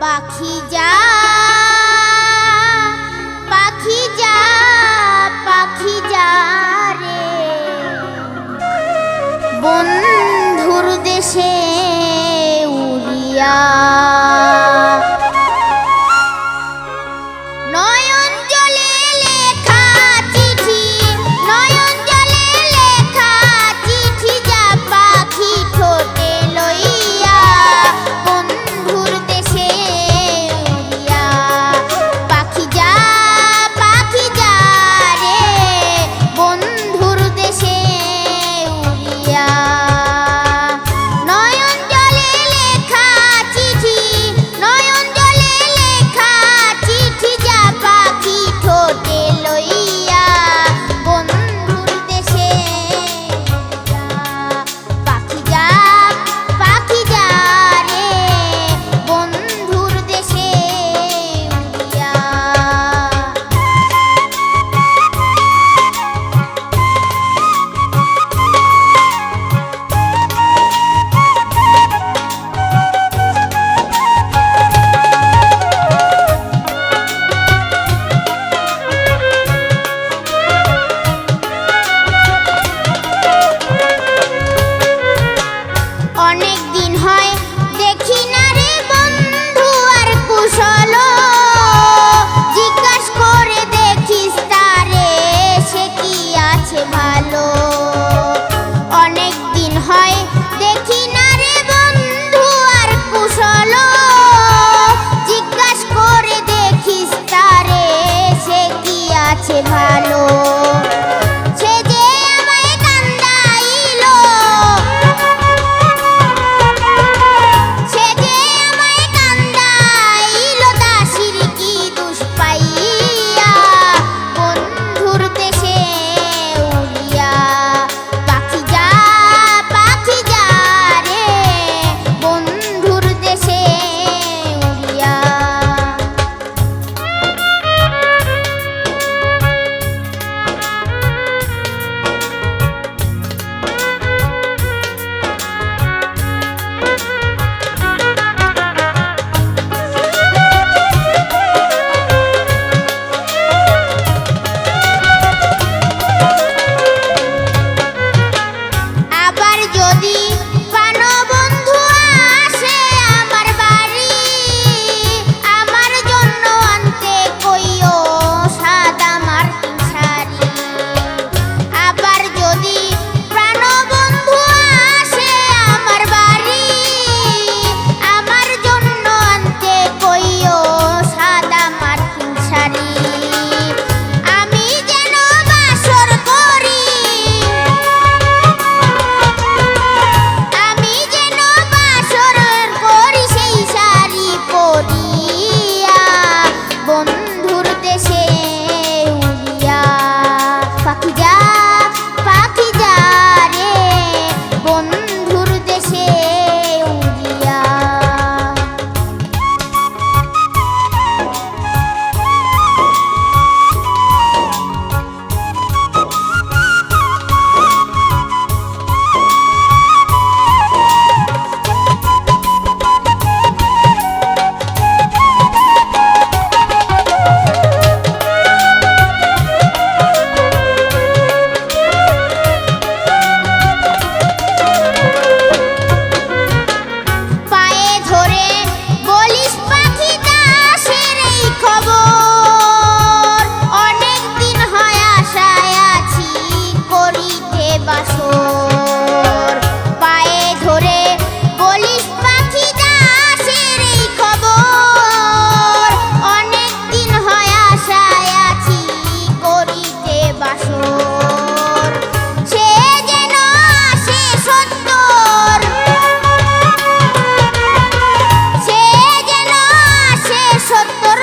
পাখি যা পাখি যা পাখি যা রে বন্ধুর দেশে উড়িয়া নয়ন জলে লেখা চিঠি নয়ন জলে লেখা চিঠি যা পাখি ঠোঁটে লইয়া বন্ধুর দেশে উড়িয়া পাখি যা রে বন্ধুর দেশে উড়িয়া নয়ন জলে লেখা চিঠি নয়ন জলে লেখা চিঠি যা পাখি ঠোঁটে লইয়া বন্ধুর দেশে উড়িয়া পাখি যা রে বন্ধুর দেশে উড়িয়া অনেক দিন হয় দেখি না রে বন্ধু আর কুশল জিজ্ঞাস করে দেখিস তারে সে কি আছে ভালো অনেক দিন হয় দেখি না রে বন্ধু আর কুশল জিজ্ঞাস করে দেখিস তারে সে কি আছে ভালো সে যে আমায় কান্দাইলো সে যে আমায় কান্দাইলো দাসির কি দোষ পাইয়া বন্ধুর দেশে উড়িয়া পাখি যা রে বন্ধুর দেশে উড়িয়া আবার যদি প্রাণবন্ধু আসে আমার বাড়ি আমার জন্য আনতে কইও সাদা মার্কিন শাড়ি আবার যদি প্রাণবন্ধু আসে আমার বাড়ি আমার জন্য আনতে কইও সাদা মার্কিন শাড়ি আমি যেন বাসর করি আমি যেন বাসর করি সেই শাড়ি পরিয়া বন্ধুর দেশে উড়িয়া পাখি যা রে বন্ধুর দেশে উড়িয়া পায়ে ধরে বলিস পাখি দাসের এই খবর অনেক দিন হয় আশায় আছি করিতে বাসর পায়ে ধরে বলিস পাখি দাসের এই খবর অনেক দিন হয় আশায় আছি করিতে বাসর সে যেন আসে সত্তর সে যেন আসে সত্তর